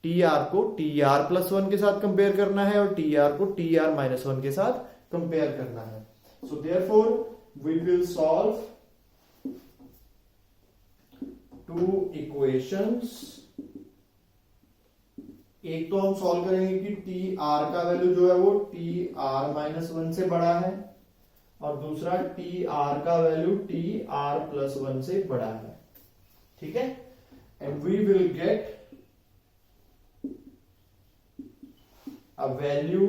TR को TR+1 के साथ कंपेयर करना है और TR को TR-1 के साथ कंपेयर करना है। So therefore we will solve 2 equations एक तो हम सॉल्व करेंगे कि टी आर का वैल्यू जो है वो टी आर -1 से बड़ा है, और दूसरा टी आर का वैल्यू टी आर +1 से बड़ा है, ठीक है। And we will get a value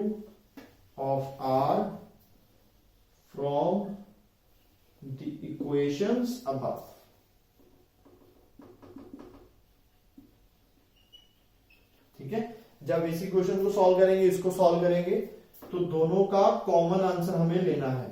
of R from the equations above. ठीक है, जब इस इक्वेशन को सॉल्व करेंगे, इसको सॉल्व करेंगे, तो दोनों का कॉमन आंसर हमें लेना है।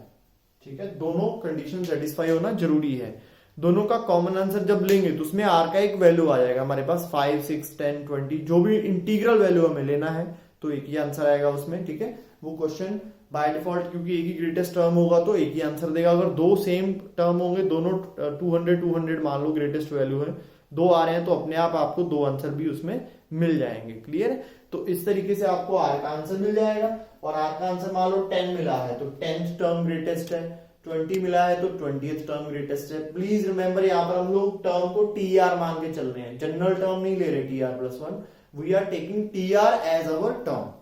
ठीक है, दोनों कंडीशन सेटिस्फाई होना जरूरी है। दोनों का कॉमन आंसर जब लेंगे तो उसमें आर का एक वैल्यू आ जाएगा हमारे पास 5, 6, 10, 20, जो भी इंटीग्रल वैल्यू हमें लेना है, तो एक ही आंसर आएगा उसमें। ठीक है, वो क्वेश्चन बाय डिफॉल्ट क्योंकि एक ही ग्रेटेस्ट टर्म होगा तो एक ही आंसर देगा। अगर दो सेम टर्म होंगे, दोनों 200 मान लो ग्रेटेस्ट वैल्यू है, दो आ रहे हैं, तो अपने आप आपको दो आंसर भी उसमें मिल जाएंगे। क्लियर? तो इस तरीके से आपको आर का आंसर मिल जाएगा। और आर का आंसर मान लो 10 मिला है तो 10th टर्म ग्रेटेस्ट है, 20 मिला है तो 20th टर्म ग्रेटेस्ट है। प्लीज रिमेंबर, यहाँ पर हम लोग टर्म को टी आर मान के चल रहे हैं, जनरल टर्म नहीं ले रहे T R +1, we are taking T R as our term.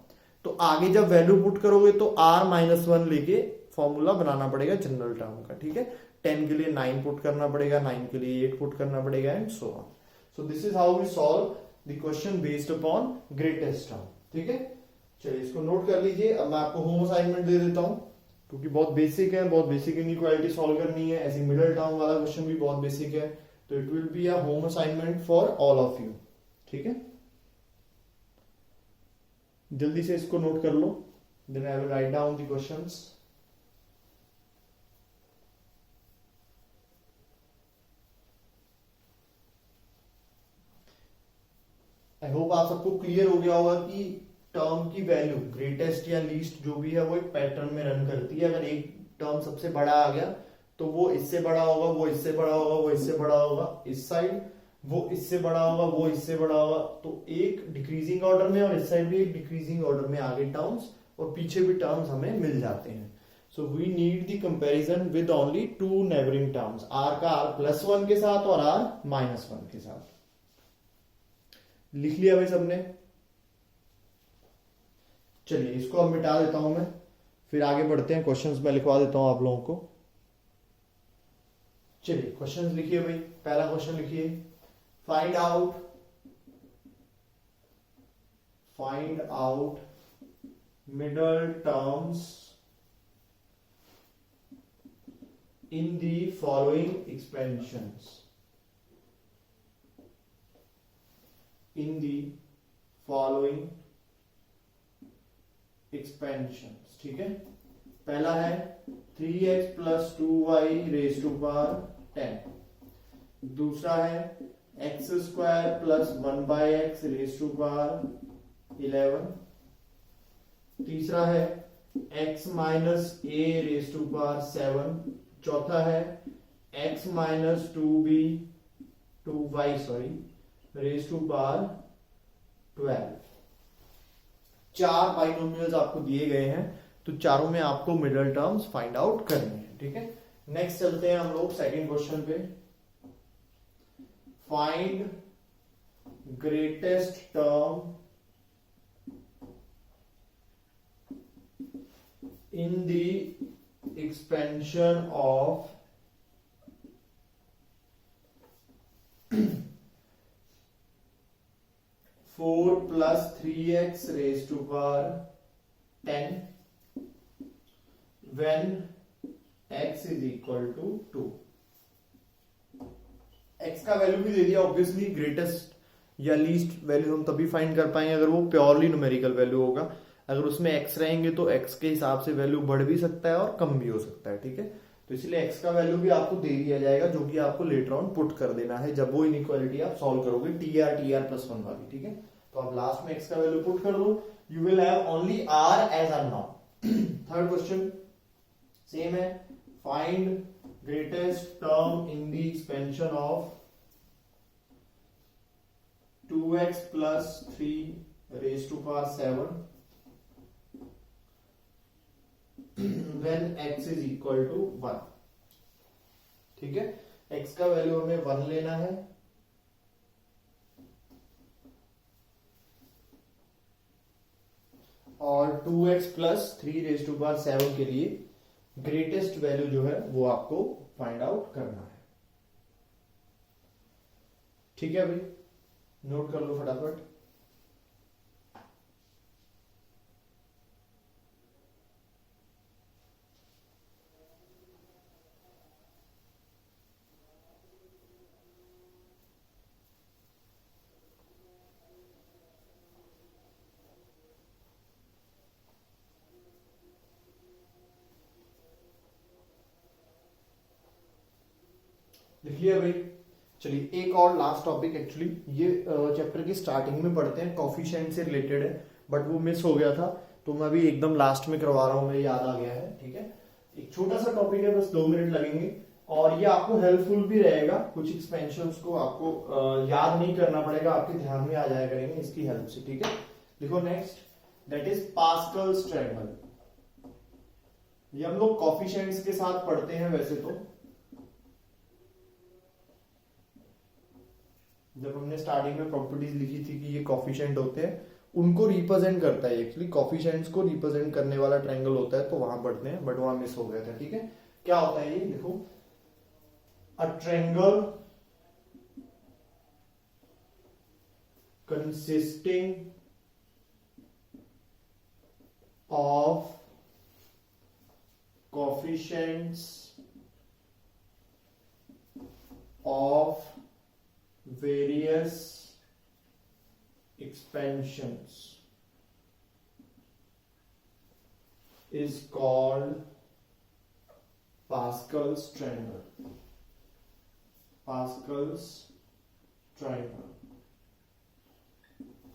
तो आगे जब वैल्यू पुट करोगे तो आर -1 लेके फॉर्मूला बनाना पड़ेगा जनरल टर्म का। ठीक है, 10 के लिए 9 पुट करना पड़ेगा, 9 के लिए 8 पुट करना पड़ेगा, and so on. So this is how we solve the question based upon greatest term. ठीक है, चलिए इसको नोट कर लीजिए। अब मैं आपको होम असाइनमेंट दे देता हूं, क्योंकि बहुत बेसिक है, बहुत बेसिक इनइक्वालिटी सॉल्व करनी है। ऐसी मिडिल टर्म वाला क्वेश्चन भी बहुत बेसिक है, तो it will be a home assignment for all of you. ठीक है, जल्दी से इसको नोट कर लो, then I will write down the questions. I hope आप सबको क्लियर हो गया होगा कि टर्म की वैल्यू ग्रेटेस्ट या लीस्ट जो भी है वो एक पैटर्न में रन करती है। अगर एक टर्म सबसे बड़ा आ गया तो वो इससे बड़ा होगा, वो इससे बड़ा होगा, वो इससे बड़ा होगा इस साइड, वो इससे बड़ा होगा, वो इससे बड़ा होगा। तो एक डिक्रीजिंग ऑर्डर में और इस साइड भी एक डिक्रीजिंग ऑर्डर में आगे टर्म्स और पीछे भी टर्म्स हमें मिल जाते हैं। So we need the comparison with only 2 neighbouring terms, R का r+1 के साथ और r-1 के साथ। लिख लिया भाई सबने? चलिए इसको अब मिटा देता हूं मैं, फिर आगे बढ़ते हैं। क्वेश्चंस में लिखवा देता हूं आप लोगों को। चलिए क्वेश्चंस लिखिए भाई। पहला क्वेश्चन लिखिए, find out middle terms in the following expansions. In the following expansions. ठीक है, पहला है 3x + 2y raise to power 10। दूसरा है x² + 1/x raise to power 11। तीसरा है x - a raise to power 7। चौथा है x - 2y raise to power 12। 4 binomials आपको दिए गए हैं, तो चारों में आपको मिडल टर्म्स फाइंड आउट करने हैं। ठीक है, नेक्स्ट चलते हैं हम लोग सेकंड क्वेश्चन पे। Find greatest term in the expansion of 4 + 3x raised to power 10 when x is equal to 2। x का वैल्यू भी दे दिया। ऑब्वियसली ग्रेटेस्ट या लीस्ट वैल्यू हम तभी फाइंड कर पाएंगे अगर वो प्योरली न्यूमेरिकल वैल्यू होगा। अगर उसमें x रहेंगे तो x के हिसाब से वैल्यू बढ़ भी सकता है और कम भी हो सकता है। ठीक है, तो इसलिए x का वैल्यू भी आपको दे दिया जाएगा, जो कि आपको लेटर ऑन पुट कर देना है जब वो इनइक्वालिटी आप सॉल्व करोगे TR+1 वाली। ठीक है, तो आप लास्ट में x का वैल्यू पुट कर दो, you will have only r as are known. Third question same है, find greatest term in the expansion of 2x + 3 raised to power 7 when x is equal to 1। ठीक है, x का value हमें 1 लेना है और 2x प्लस 3⁻⁷ के लिए ग्रेटेस्ट वैल्यू जो है वो आपको फाइंड आउट करना है। ठीक है भाई, नोट कर लो फटाफट। लिख लिया भाई। चलिए एक और लास्ट टॉपिक, एक्चुअली ये चैप्टर की स्टार्टिंग में पढ़ते हैं, कॉफिशिएंट से रिलेटेड है, बट वो मिस हो गया था तो मैं अभी एकदम लास्ट में करवा रहा हूं, मुझे याद आ गया है। ठीक है, एक छोटा सा टॉपिक है, बस 2 मिनट लगेंगे और ये आपको हेल्पफुल भी रहेगा। कुछ एक्सपेंशंस को आपको याद नहीं करना पड़ेगा, आपके ध्यान में आ जाया करेंगे इसकी हेल्प से। ठीक है, देखो next, that is Pascal's triangle. ये हम लोग कॉफिशिएंट्स के साथ पढ़ते हैं वैसे तो, जब हमने स्टार्टिंग में प्रॉपर्टीज लिखी थी कि ये कॉफिशिएंट होते हैं, उनको रिप्रेजेंट करता है, एक्चुअली कॉफिशिएंट्स को रिप्रेजेंट करने वाला ट्रायंगल होता है, तो वहां पढ़ते हैं, बट वहां मिस हो गया था। ठीक है, क्या होता है ये देखो, a triangle consisting of coefficients of various expansions is called Pascal's triangle. Pascal's triangle.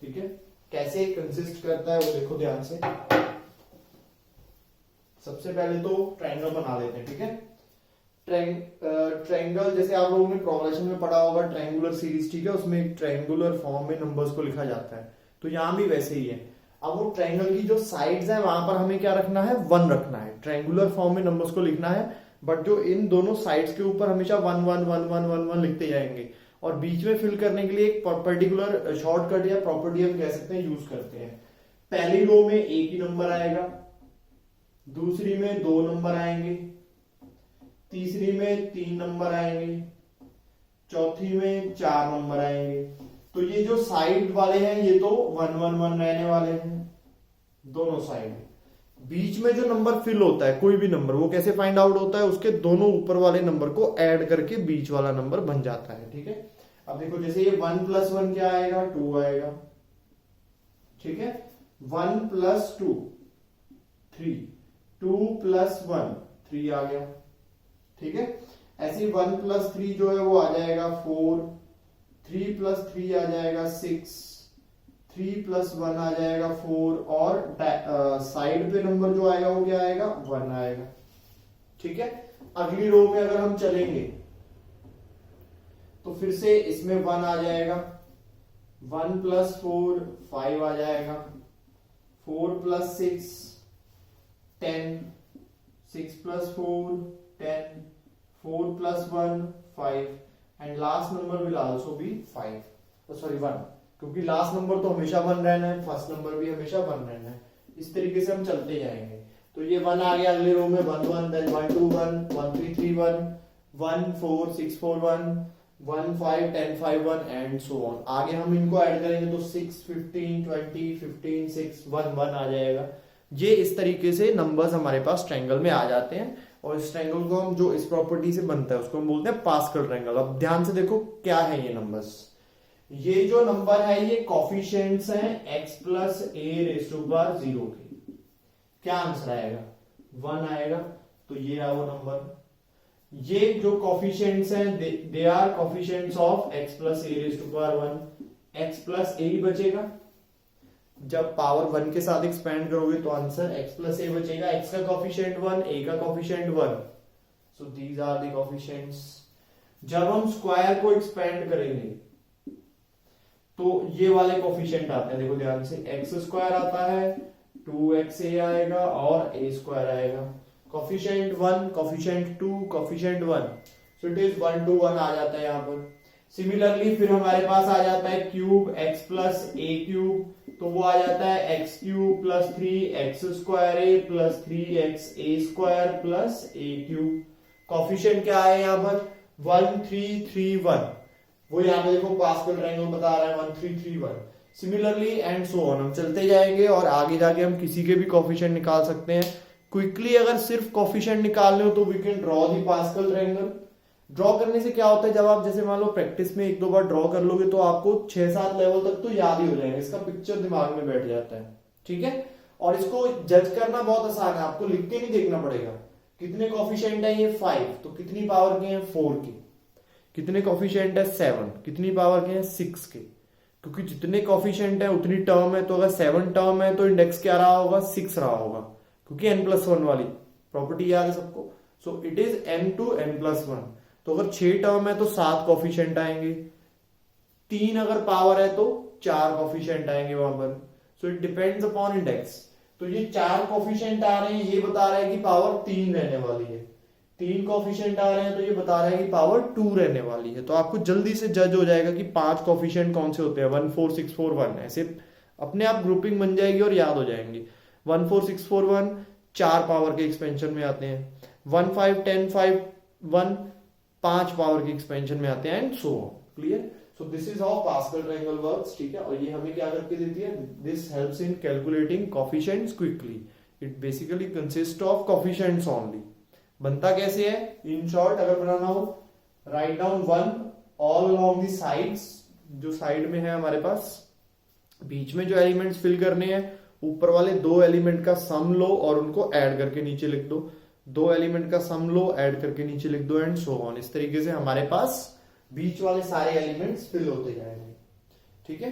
ठीक है, कैसे कंसिस्ट करता है वो देखो ध्यान से। सबसे पहले तो ट्रायंगल बना लेते हैं। ठीक है, ट्रायंगल जैसे आप लोगों ने प्रोग्रेशन में पढ़ा होगा, ट्रायंगुलर सीरीज, ठीक है, उसमें एक ट्रायंगुलर फॉर्म में नंबर्स को लिखा जाता है, तो यहां भी वैसे ही है। अब वो ट्रायंगल की जो साइड्स है वहां पर हमें क्या रखना है, 1 रखना है। ट्रायंगुलर फॉर्म में नंबर्स को लिखना है, बट जो इन दोनों साइड्स के ऊपर हमेशा 1 1 1 1 1 1 लिखते जाएंगे, और बीच में फिल करने के लिए एक पर्टिकुलर शॉर्टकट या प्रॉपर्टी हम कह सकते हैं यूज करते हैं। पहली रो में एक ही नंबर आएगा, दूसरी में 2 नंबर आएंगे, तीसरी में 3 नंबर आएंगे, चौथी में 4 नंबर आएंगे। तो ये जो साइड वाले हैं ये तो 1 1 1 रहने वाले हैं दोनों साइड। बीच में जो नंबर फिल होता है कोई भी नंबर, वो कैसे फाइंड आउट होता है, उसके दोनों ऊपर वाले नंबर को ऐड करके बीच वाला नंबर बन जाता है। ठीक है, अब देखो जैसे ये 1 + 1 क्या आएगा, 2 आएगा। ठीक है, 1 + 2 3, 2 + 1 3 आ गया। ठीक है, ऐसे 1 + 3 जो है वो आ जाएगा 4, 3 + 3 आ जाएगा 6, 3 + 1 आ जाएगा 4, और साइड पे नंबर जो आएगा वो क्या आएगा, 1 आएगा। ठीक है, अगली रो में अगर हम चलेंगे तो फिर से इसमें 1 आ जाएगा, 1 + 4 5 आ जाएगा, 4 + 6 10, 6 + 4 10, 4 + 1 5, and last number will also be 5, sorry 1, क्योंकि लास्ट नंबर तो हमेशा 1 रहना है, फर्स्ट नंबर भी हमेशा 1 रहना है। इस तरीके से हम चलते जाएंगे। तो ये 1 आ गया, अगले रो में 1 1, देन 1 2 1, 1 3 3 1, 1 4 6 4 1, 1 5 10 5 1, एंड सो ऑन। आगे हम इनको ऐड करेंगे तो 6 15 20 15 6 1 1 आ जाएगा। ये इस तरीके से नंबर्स हमारे पास ट्रायंगल में आ जाते हैं, और इस ट्रायंगल को हम जो इस प्रॉपर्टी से बनता है उसको हम बोलते हैं पास्कल ट्रायंगल। अब ध्यान से देखो क्या है ये नंबर्स। ये जो नंबर है ये कॉफिशिएंट्स हैं x + a⁻0 के। क्या आंसर आएगा, 1 आएगा। तो ये रहा वो नंबर। ये जो कॉफिशिएंट्स हैं they are coefficients of x + a⁻1। x + a ही बचेगा, जब पावर 1 के साथ एक्सपेंड करोगे तो आंसर x + a बचेगा। x का कॉफिशिएंट 1, a का coefficient 1, so these are the coefficients. जब हम स्क्वायर को एक्सपेंड करेंगे तो ये वाले कॉफिशिएंट आते हैं, देखो ध्यान से, x² आता है, 2xa आएगा और a² आएगा। Coefficient 1, coefficient 2, coefficient 1, so it is 1 to 1 आ जाता है यहाँ पर। सिमिलरली फिर हमारे पास आ जाता है क्यूब, x + a³ तो वो आ जाता है x cube plus 3x² plus 3xa² plus a³ coefficient क्या है यहाँ पर 1 3 3 1, वो यहाँ पे देखो पास्कल ट्रायंगल बता रहा है 1 3 3 1। सिमिलरली एंड सो ऑन, हम चलते जाएंगे और आगे जाके हम किसी के भी कोफिशिएंट निकाल सकते हैं क्विकली। अगर सिर्फ कोफिशिएंट निकालने हो तो we can draw the Pascal triangle. Draw करने से क्या होता है, जब आप जैसे मान लो प्रैक्टिस में 1-2 बार ड्रॉ कर लोगे तो आपको 6-7 लेवल तक तो याद ही हो जाएगा, इसका पिक्चर दिमाग में बैठ जाता है, ठीक है। और इसको जज करना बहुत आसान है, आपको लिख के नहीं देखना पड़ेगा। कितने कोफिशिएंट है ये 5, तो कितनी पावर के हैं 4 के। कितने कोफिशिएंट है 7, कितनी पावर के हैं 6 के। क्योंकि जितने कोफिशिएंट है उतनी टर्म है, तो अगर 7 टर्म है तो इंडेक्स क्या रहा होगा 6 रहा होगा, क्योंकि n+1 वाली प्रॉपर्टी याद है सबको। सो it is n to n+1। तो अगर 6 टर्म है तो 7 कोफिशिएंट आएंगे, 3 अगर पावर है तो 4 कोफिशिएंट आएंगे वहां पर। So it depends upon index. तो ये 4 कोफिशिएंट आ रहे हैं, ये बता रहे हैं कि पावर 3 रहने वाली है। 3 कोफिशिएंट आ रहे हैं तो ये बता रहा है कि पावर 2 रहने वाली है। तो आपको जल्दी से जज हो जाएगा कि 5 कोफिशिएंट कौन से होते हैं 1 4 6 4 1, ऐसे अपने आप ग्रुपिंग बन जाएगी और याद हो जाएंगे। 1 4 6 4 1 4 पावर के एक्सपेंशन में आते हैं, 1 5 10 5 1 5 पावर के एक्सपेंशन में आते हैं, and so clear. So this is how pascal triangle works, ठीक है। और ये हमें क्या करके देती है, this helps in calculating coefficients quickly. It basically consist of coefficients only. बनता कैसे है, इन शॉर्ट अगर बनाना हो, write down 1 all along the sides, जो साइड में है हमारे पास, बीच में जो एलिमेंट्स फिल करने हैं, ऊपर वाले 2 एलिमेंट का सम लो और उनको ऐड करके नीचे लिख दो, 2 एलिमेंट का सम लो ऐड करके नीचे लिख दो, एंड सो ऑन। इस तरीके से हमारे पास बीच वाले सारे एलिमेंट्स फिल होते जाएंगे, ठीक है।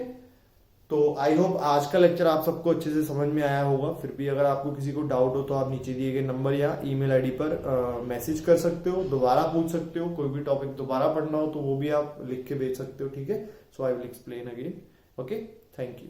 तो आई होप आज का लेक्चर आप सबको अच्छे से समझ में आया होगा। फिर भी अगर आपको किसी को डाउट हो तो आप नीचे दिए गए नंबर या ईमेल आईडी पर मैसेज कर सकते हो, दोबारा पूछ सकते हो। कोई भी टॉपिक दोबारा पढ़ना हो तो वो भी आप लिख के भेज सकते हो, ठीक है। So I will explain again. Okay, thank you.